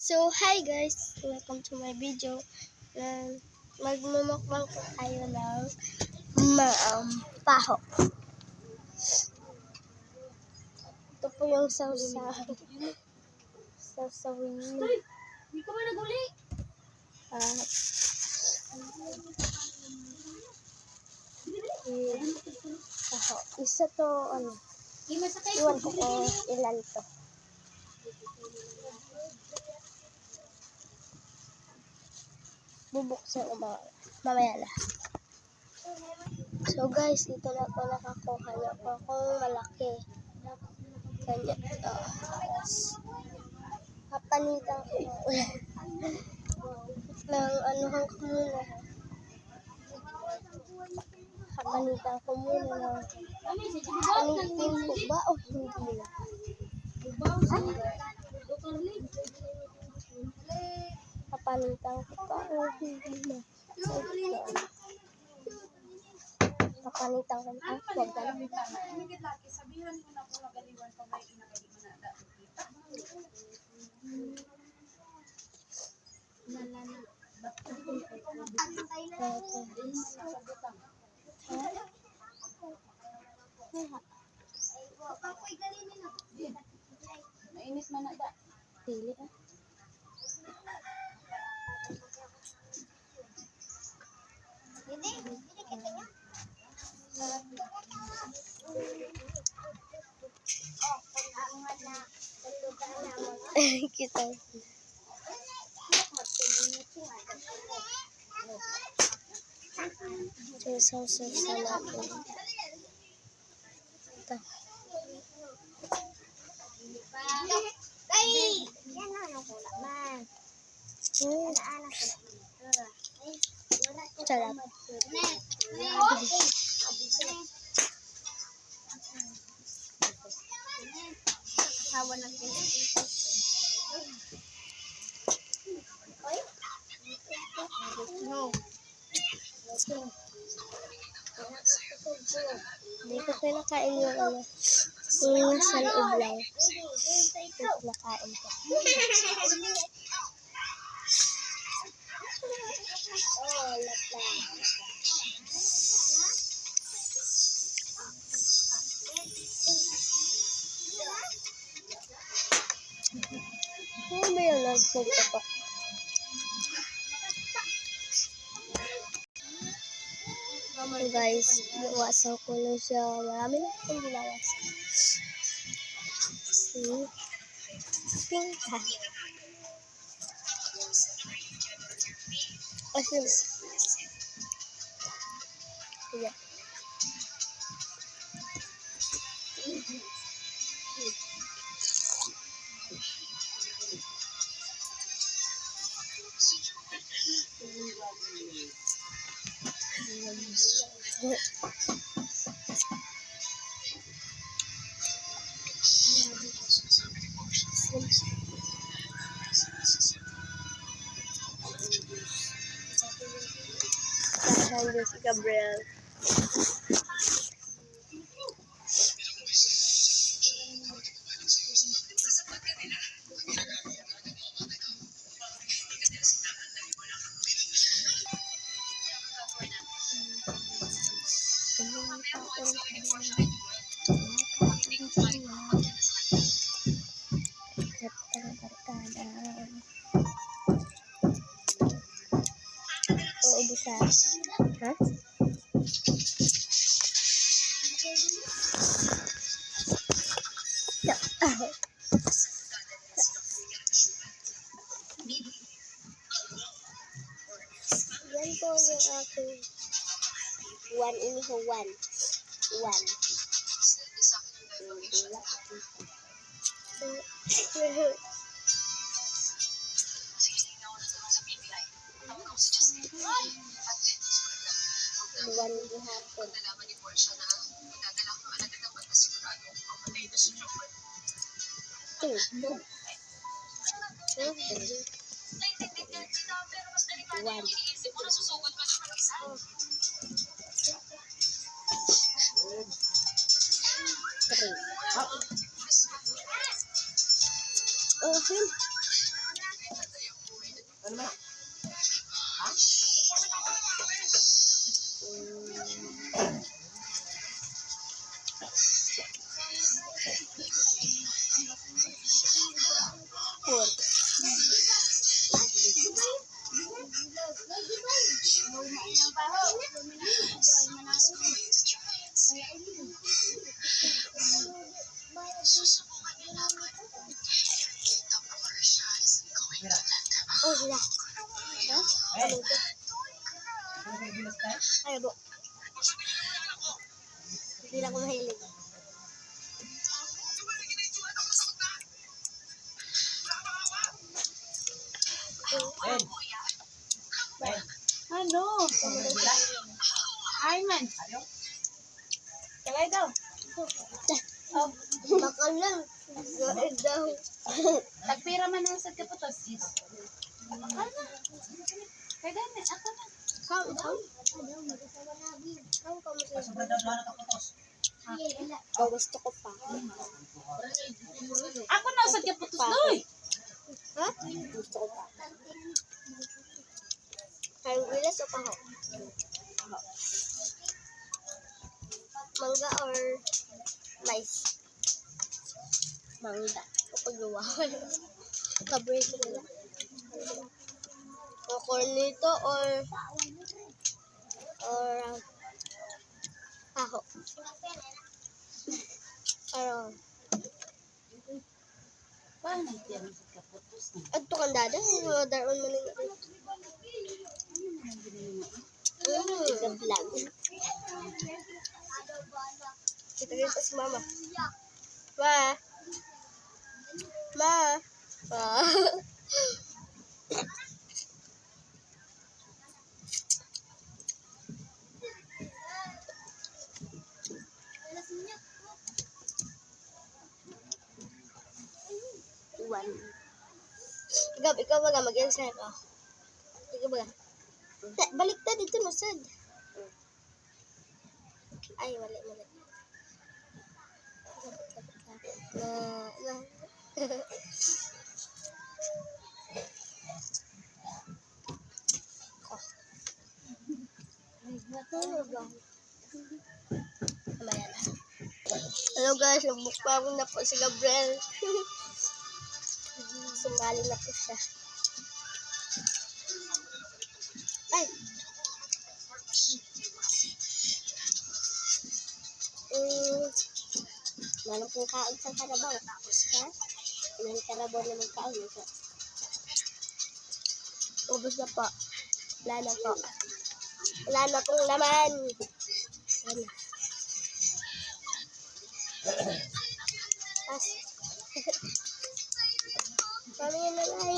So, hi guys! Welcome to my video. Magmumukbang po tayo ng paho. Ito po yung sawsawin. Hindi ka ba naguli? Paho. Isa to, iwan ko kung ilan to. Bubuksan ko mamaya na. So guys, dito na ako nakakuha na po akong malaki. Kanya, kapanitan ko ng anuhan ko muna. Kapanitan ko muna ng panitin ko ba o hindi na? Kapanitan ko ba o hindi na? Kapanitan ko na. Huwag na lang. Sabihan ko na kung magaliwan pa may inakali mo na dapat kita. Mainit man na da. Pili kita. So natin. Ito. Sarap. Hawa na no. Hindi ko pinakain yung yung nasa loob lang. Ito pinakain ko. Ano ba yung nagpagpapak? So guys, iwasan ko na siya. Marami na akong ginawasan. Pinka. Asin. Yeah. Sabi si Gabriel. Uubusan. Ha? Yan po yung aking one. One hapon. One. Three. Okay. Ano ba? Ha? Four. Oh, sila. Ha? Ano ito? Ay, bo. Hindi lang ako mahilig. Ano? Ay, man. Kalay daw. Oh, Baka lang. Gaid daw. tagpira man ang sa kaputos. Ano? Kaya gani, ako na. Kam, kam. Kam, kam. Oh, gusto ko pa. Ako na sa kaputos doy. Ha? Gusto ko pa. Kayong gilas o paho? Mangga or mais? Mangga. Kapag luwahan. Kabreak ko nila. O cornito or paho. Ano? Paano yan sa kaputos na? Adto kang dada. Daron mo nila. Sa vlog. Kita dito si mama. Ma. Ma. Ah. One. Ikaw ba mag-answer ka? Ikaw ba? Baliktad dito no sad. Ay, mali. Na. Ano ba? Mamaya na. Hello guys, nagbukbang na po si Gabriel. Sumali na po siya. Ay! Malang pong kaon sa karabaw. Ha? Ilang karabaw na magkaon. Ubus na po. Wala na po. Wala na pong laman. Wala. Pas. Kami na lang.